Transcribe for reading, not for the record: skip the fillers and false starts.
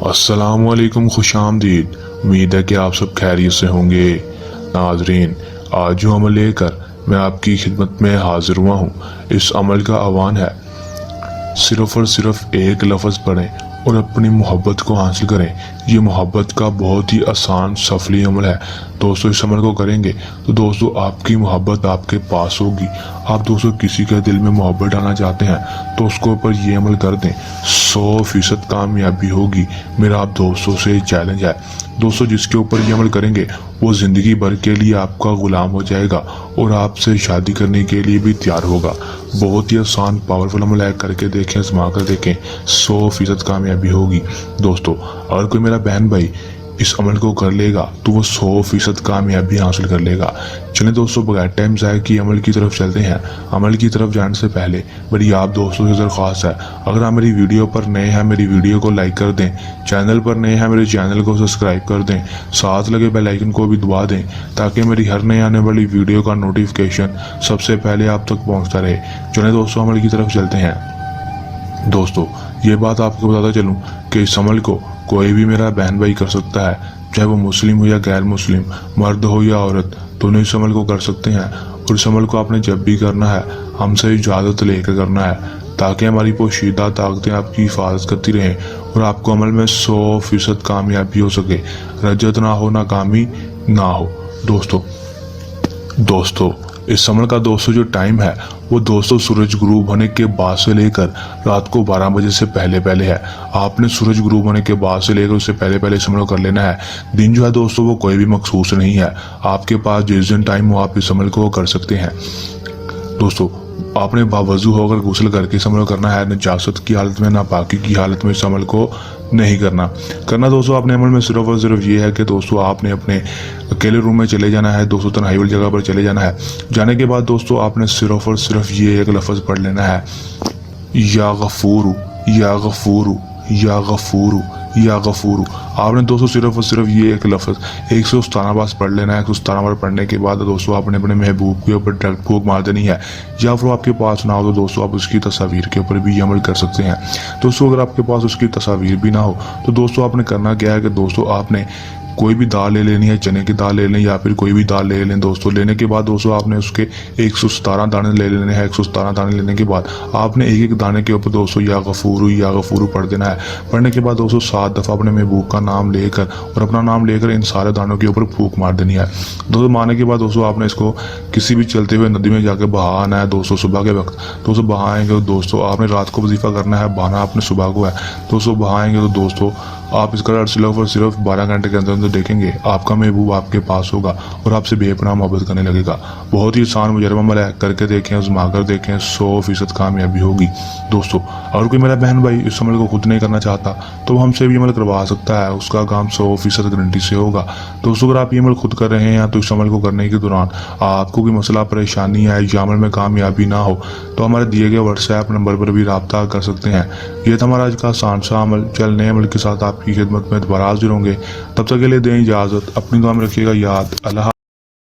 अस्सलामुअलैकुम, खुशामदीद। उम्मीद है कि आप सब खैरियत से होंगे। नाजरीन, आज जो अमल लेकर मैं आपकी खिदमत में हाजिर हुआ हूँ, इस अमल का आह्वान है सिर्फ़ और सिर्फ एक लफ्ज़ पढ़ें और अपनी मोहब्बत को हासिल करें। ये मोहब्बत का बहुत ही आसान सफली अमल है। दोस्तों, इस अमल को करेंगे तो दोस्तों आपकी मोहब्बत आपके पास होगी। आप दोस्तों किसी के दिल में मोहब्बत डालना चाहते हैं तो उसके ऊपर ये अमल कर दें, 100% कामयाबी होगी। मेरा आप दोस्तों से चैलेंज है। दोस्तों, जिसके ऊपर ये अमल करेंगे वो ज़िंदगी भर के लिए आपका ग़ुलाम हो जाएगा और आपसे शादी करने के लिए भी तैयार होगा। बहुत ही आसान पावरफुल अमल है, करके देखें, आजमा कर देखें, 100% कामयाबी होगी। दोस्तों, अगर कोई मेरा बहन भाई इस अमल को कर लेगा तो वो 100% कामयाबी हासिल कर लेगा। चलें दोस्तों, बगैर टाइम ज़ाया किए अमल की तरफ चलते हैं। अमल की तरफ जाने से पहले मेरी आप दोस्तों से दरख्वास्त है, अगर आप मेरी वीडियो पर नए हैं मेरी वीडियो को लाइक कर दें, चैनल पर नए हैं मेरे चैनल को सब्सक्राइब कर दें, साथ लगे बेल आइकन को भी दबा दें ताकि मेरी हर नए आने वाली वीडियो का नोटिफिकेशन सबसे पहले आप तक पहुँचता रहे। चलें दोस्तों, अमल की तरफ चलते हैं। दोस्तों, ये बात आपको बताता चलूँ कि इस अमल को कोई भी मेरा बहन भाई कर सकता है, चाहे वो मुस्लिम हो या गैर मुस्लिम, मर्द हो या औरत, दोनों इस अमल को कर सकते हैं। और इस अमल को आपने जब भी करना है हमसे इजाज़त लेकर करना है ताकि हमारी पोशीदा ताकतें आपकी हिफाजत करती रहें और आपको अमल में 100% कामयाबी हो सके, रजत ना हो, नाकामी ना हो। दोस्तों, इस अमल का दोस्तों जो टाइम है वो दोस्तों सूरज गुरूब होने के बाद से लेकर रात को 12 बजे से पहले है। आपने सूरज गुरूब होने के बाद से लेकर उससे पहले इस अमल को कर लेना है। दिन जो है दोस्तों वो कोई भी मखसूस नहीं है, आपके पास जिस दिन टाइम हो आप इस अमल को कर सकते हैं। दोस्तों, आपने बावजू होकर गुस्ल करके इस अमल करना है, नजासत की हालत में, नापाकी की हालत में इस अमल को नहीं करना दोस्तों। आपने अमल में सिर्फ और सिर्फ ये है कि दोस्तों आपने अपने अकेले रूम में चले जाना है, दोस्तों तन्हाई वाली जगह पर चले जाना है। जाने के बाद दोस्तों आपने सिर्फ और सिर्फ ये एक लफ्ज़ पढ़ लेना है, या गफूरू या गफूरू या गफूरू या गफूरू। आपने दोस्तों सिर्फ और सिर्फ ये एक लफ्ज़ 117 बार पढ़ लेना है। 117 बार पढ़ने के बाद दोस्तों आपने अपने महबूब के ऊपर डायरेक्ट फूंक मार देनी है, या फिर आपके पास ना हो तो दोस्तों आप उसकी तस्वीर के ऊपर भी अमल कर सकते हैं। दोस्तों, अगर आपके पास उसकी तस्वीर भी ना हो तो दोस्तों आपने करना क्या है कि दोस्तों आपने कोई भी दाल ले लेनी है, चने की दाल ले लें या फिर कोई भी दाल ले लें। दोस्तों, लेने के बाद दोस्तों आपने उसके 117 दाने ले लेने हैं। 117 दाने लेने के बाद आपने एक एक दाने के ऊपर दोस्तों या गफूरू पढ़ देना है। पढ़ने के बाद दोस्तों 7 दफ़ा अपने महबूब का नाम लेकर और अपना नाम लेकर इन सारे दानों के ऊपर फूंक मार देनी है। दोस्तों, मारने के बाद दोस्तों आपने इसको किसी भी चलते हुए नदी में जाकर बहा आना है। दोस्तों, सुबह के वक्त दोस्तों बहाएंगे। दोस्तों, आपने रात को वजीफा करना है, बहाना आपने सुबह को है। दोस्तों, बहाएंगे तो दोस्तों आप इसका सिर्फ 12 घंटे के अंदर देखेंगे आपका महबूब आपके पास होगा और आपसे बेपनाह मोहब्बत करने लगेगा। बहुत ही आसान मुजरबा अमल है, करके देखें, आजमा कर देखें, 100% कामयाबी होगी। दोस्तों, अगर कोई मेरा बहन भाई इस अमल को खुद नहीं करना चाहता तो हमसे भी अमल करवा सकता है, उसका काम 100% गारंटी से होगा। दोस्तों, अगर आप ये अमल खुद कर रहे हैं तो इस अमल को करने के दौरान आपको कोई मसला परेशानी है या अमल में कामयाबी ना हो तो हमारे दिए गए व्हाट्सएप नंबर पर भी रब्ता कर सकते हैं। ये था हमारा आज का आसान सा अमल। चल नए अमल के साथ आपकी खिदमत में दोबारा हाजिर होंगे। तब तक के लिए दें इजाज़त, अपनी दुआ में रखिएगा याद। अल्लाह।